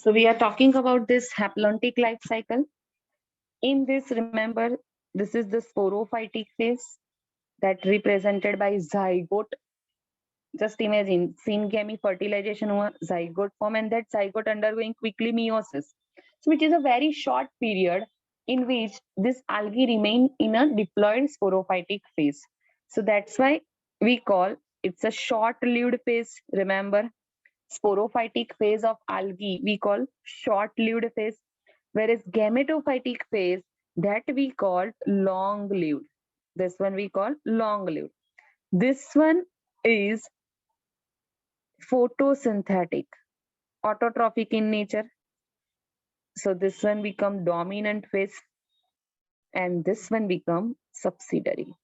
So we are talking about this haplontic life cycle. In this, remember, this is the sporophytic phase that represented by zygote. Just imagine, syngamy fertilization हुआ, zygote form, and that zygote undergoing quickly meiosis. So which is a very short period in which this algae remain in a diploid sporophytic phase. So that's why we call it's a short-lived phase. Remember, sporophytic phase of algae we call short-lived phase, whereas gametophytic phase that we call long-lived. This one we call long-lived. This one is photosynthetic, autotrophic in nature. So this one become dominant phase and this one become subsidiary.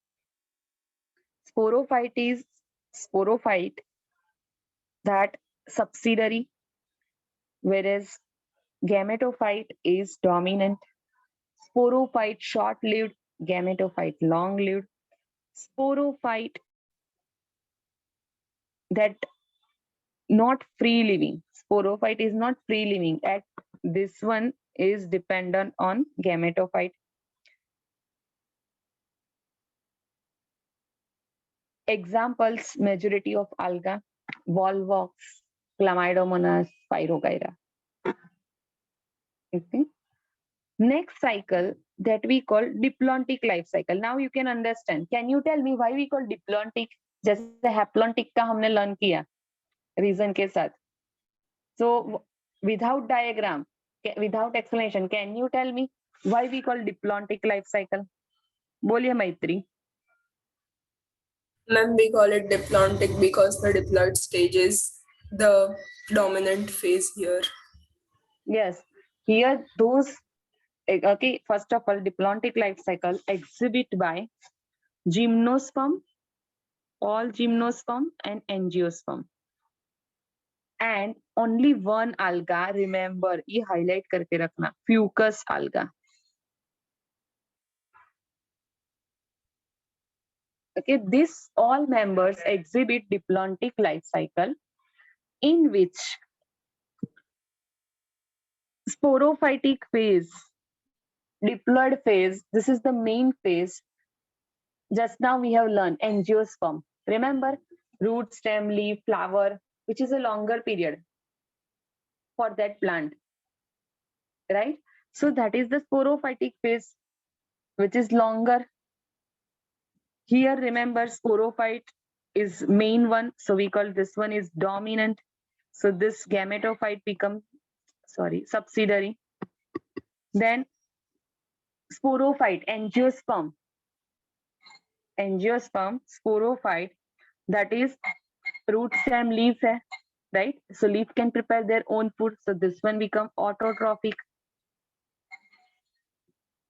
Sporophyte is sporophyte, that subsidiary, whereas gametophyte is dominant. Sporophyte short-lived, gametophyte long-lived. Sporophyte that not free living. Sporophyte is not free living. At this one is dependent on gametophyte. Examples: majority of alga, Volvox, Chlamydomonas, Pyrrhogyra. Okay. Next cycle that we call diplontic life cycle. Now you can understand. Can you tell me why we call diplontic? जैसे haplontic का हमने learn किया reason के साथ. So without diagram, without explanation, can you tell me why we call diplontic life cycle? बोलिए मैत्री. Ma'am, we call it diplontic because the diploid stage is the dominant phase here. Yes, here those. Okay, first of all, diplontic life cycle exhibit by gymnosperm, all gymnosperm and angiosperm. And only one alga, remember, ये highlight करके रखना, fucus alga. Okay, this all members exhibit diplontic life cycle in which sporophytic phase, diploid phase, this is the main phase. Just now we have learned angiosperm. Remember, root, stem, leaf, flower, which is a longer period for that plant, right? So that is the sporophytic phase, which is longer. Here, remember, sporophyte is main one, so we call this one is dominant. So this gametophyte become, subsidiary. Then sporophyte, angiosperm, sporophyte, that is root, stem, leaf hai, right? So leaf can prepare their own food. So this one become autotrophic.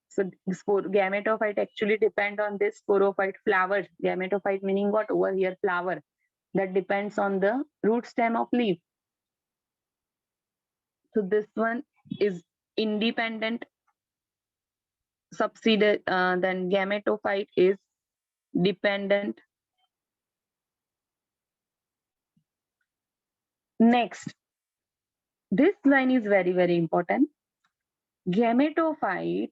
So gametophyte actually depend on this sporophyte flower. Gametophyte meaning what? Over here flower. That depends on the root stem of leaf. So this one is independent. Subsidiary, then gametophyte is dependent. Next, this line is very, very important. Gametophyte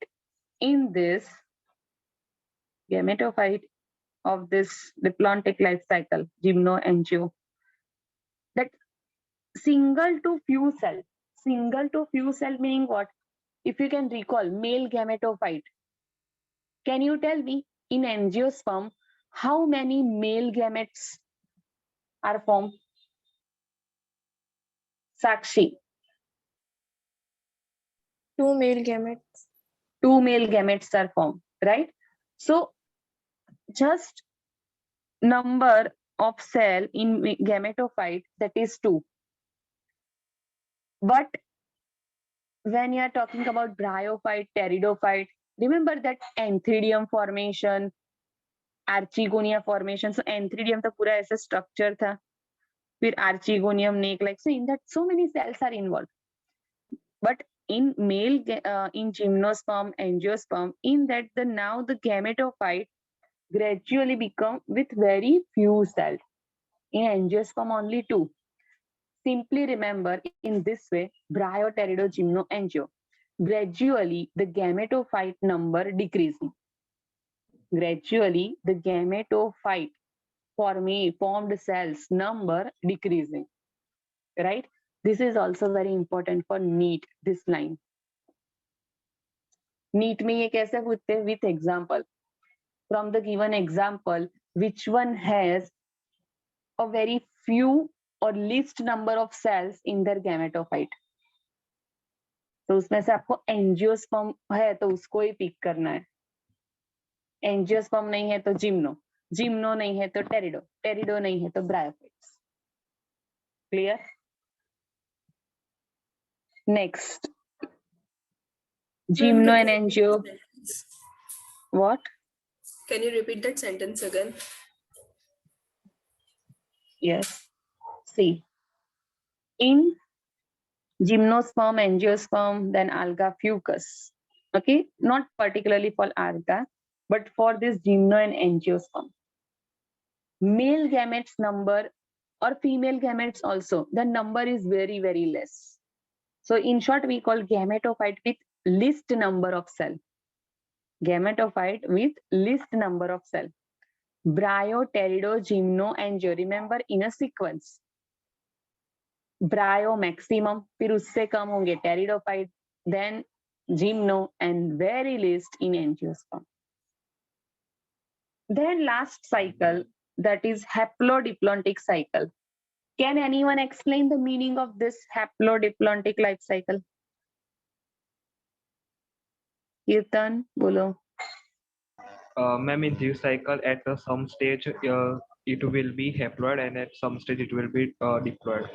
in this gametophyte of this diplontic life cycle, gymno-angio, that single to few cell. Single to few cell meaning what? If you can recall, male gametophyte. Can you tell me in angiosperm how many male gametes are formed? Sakshi. 2 male gametes. 2 male gametes are formed, right? So just number of cell in gametophyte, that is 2. But when you are talking about bryophyte, pteridophyte, remember that antheridium formation, archegonia formation. So antheridium तो पूरा ऐसा structure था, फिर archegonium, neck, like so in that so many cells are involved. But in male, in gymnosperm, angiosperm, in that the now the gametophyte gradually become with very few cells. In angiosperm only 2. Simply remember in this way, bryo-pteridogymno-angio. Gradually, the gametophyte number decreasing. Gradually, the gametophyte formed cells number decreasing. Right? This is also very important for NEET, this line. NEET में ये कैसे पूछते हैं? With example. From the given example, which one has a very few or least number of cells in their gametophyte? तो उसमें से आपको angiosperm है तो उसको ही पिक करना है. एंजियोस्पर्म नहीं है तो जिम्नो, जिम्नो नहीं है तो टेरिडो, टेरिडो नहीं है तो bryophytes. Clear? Next, gymno and angio. What? Can you repeat that sentence again? Yes. See, in gymnosperm, angiosperm, then alga, fucus. Okay, not particularly for alga, but for this gymno and angiosperm. Male gametes number or female gametes also, the number is very, very less. So in short, we call gametophyte with least number of cell. Gametophyte with least number of cell. Bryo, pterido, gymno, angio. Remember in a sequence. Bryo maximum, फिर उससे कम होंगे pteridophyte, then gymno, and very least in angiosperm. Then last cycle, that is haplodiplontic cycle. Can anyone explain the meaning of this haplodiplontic life cycle? Kirtan, bolo. Ma'am, in this cycle, at some stage, it will be haploid, and at some stage, it will be diploid.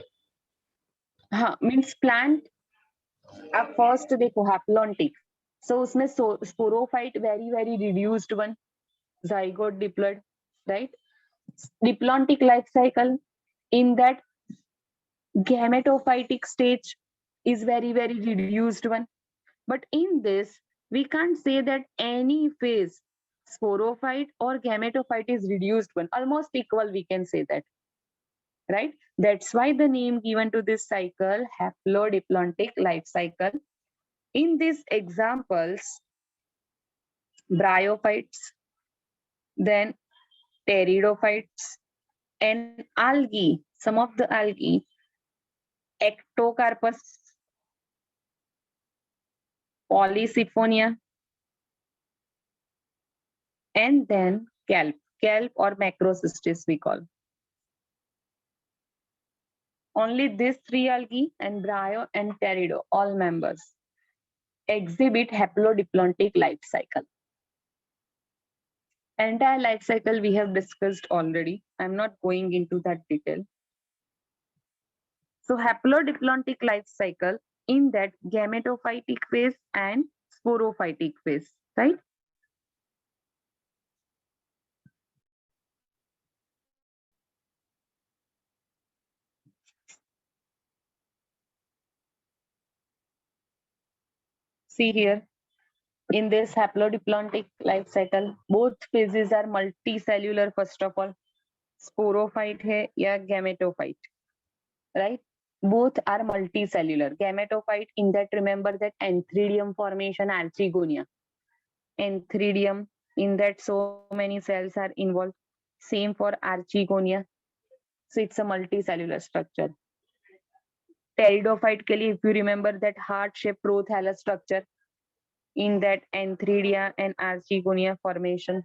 हाँ, means plant अब first देखो haplontic, so उसमें sporophyte very, very reduced one, zygote, diploid, right? Diplontic life cycle, in that gametophytic stage is very, very reduced one. But in this, we can't say that any phase, sporophyte or gametophyte, is reduced one. Almost equal, we can say that. Right? That's why the name given to this cycle, haplodiplontic life cycle. In these examples, bryophytes, then pteridophytes, and algae, some of the algae, ectocarpus, Polysiphonia, and then kelp, kelp or macrocystis we call. Only these three algae and bryo and pterido, all members, exhibit haplodiplontic life cycle. Entire life cycle we have discussed already. I'm not going into that detail. So haplodiplontic life cycle, in that gametophytic phase and sporophytic phase, right? See here, in this haplodiplontic life cycle, both phases are multicellular. First of all, sporophyte है या gametophyte, right? Both are multicellular. Gametophyte, in that remember that antheridium formation, archegonia. Antheridium, in that so many cells are involved. Same for archegonia. So it's a multicellular structure. Pteridophyte के लिए, if you remember that heart-shaped prothallus structure, in that antheridia and archegonia formation,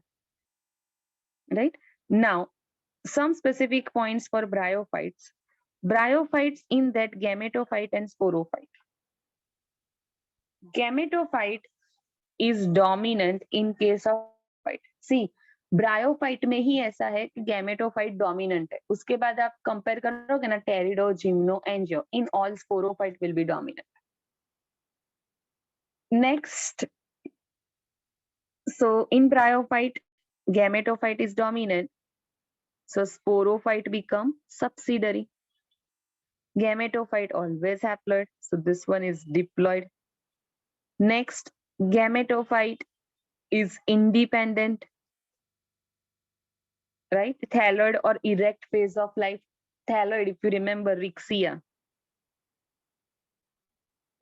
right? Now, some specific points for bryophytes. Bryophytes, in that gametophyte and sporophyte. Gametophyte is dominant in case of phyte. See, bryophyte में ही ऐसा है कि gametophyte dominant है. उसके बाद आप compare करोगे ना, pterido, gymno, angio, in all sporophyte will be dominant. Next, so in bryophyte, gametophyte is dominant, so sporophyte become subsidiary. Gametophyte always haploid, so this one is diploid. Next, gametophyte is independent, right? Thalloid or erect phase of life. Thalloid, if you remember, Rixia,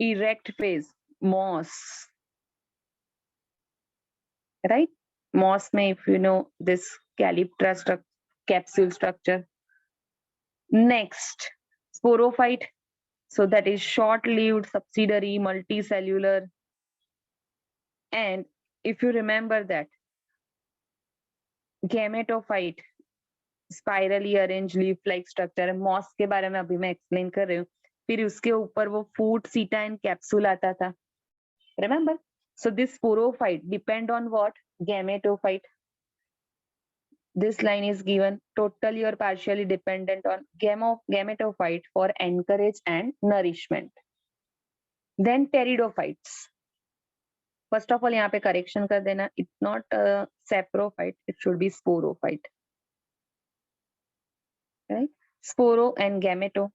erect phase, moss, right? Moss may, if you know this calyptra capsule structure. Next, sporophyte. So that is short-lived, subsidiary, multicellular. And if you remember that, gametophyte, spirally arrange leaf like structure है. Moss के बारे में अभी मैं explain कर रही हूँ. फिर उसके ऊपर वो फूट सीटा एंड कैप्सूल आता था. Remember? So this sporophyte depend on what? Gametophyte. This line is given totally or partially dependent on gametophyte for anchorage and nourishment. Then pteridophytes. First of all, यहाँ पे correction कर देना. It's not saprophyte. It should be sporophyte. Right? Sporo and gameto.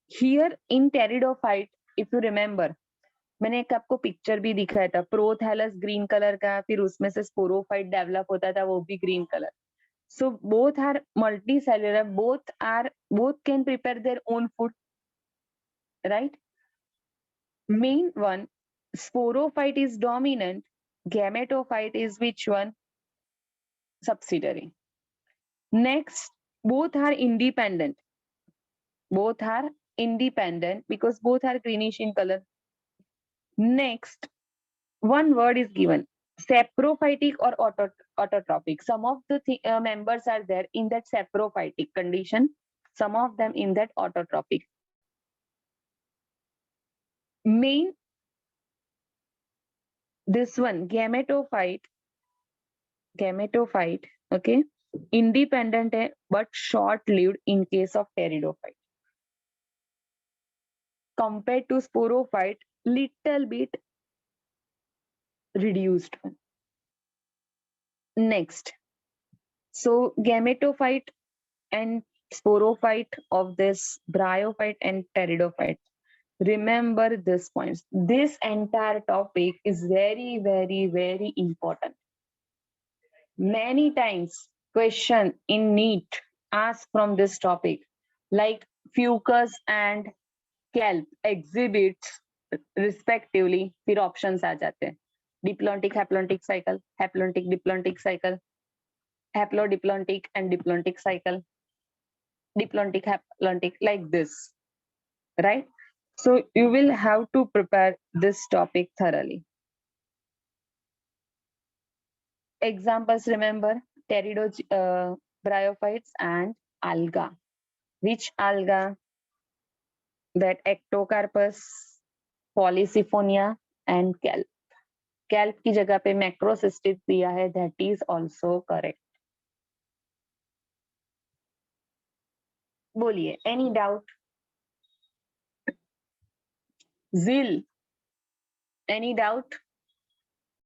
Here in pteridophyte, if you remember, मैंने एक आपको picture भी दिखाया था. प्रोथैलस ग्रीन कलर का, फिर उसमें से स्पोरोफाइट डेवलप होता था, वो भी green colour. So both are multicellular, both can prepare their own food, right? Main one, sporophyte is dominant, gametophyte is which one? Subsidiary. Next, both are independent. Both are independent because both are greenish in color. Next, one word is given, saprophytic or autotrophic. Some of the members are there in that saprophytic condition, some of them in that autotrophic. Main, this one, gametophyte, okay, independent hai, but short-lived in case of pteridophyte. Compared to sporophyte, little bit reduced one. Next, so gametophyte and sporophyte of this bryophyte and pteridophyte. Remember this points. This entire topic is very, very, very important. Many times question in NEET ask from this topic, like fucus and kelp exhibits respectively. फिर options आ जाते हैं. Diplontic haplontic cycle, haplontic diplontic cycle, haplodiplontic and diplontic cycle, diplontic haplontic, like this, right? So you will have to prepare this topic thoroughly. Examples, remember, bryophytes and alga. Which alga? That ectocarpus, Polysyphonia and kelp. Kelp की जगह पे macrocystis दिया है, that is also correct. बोलिए, any doubt? Zil, any doubt?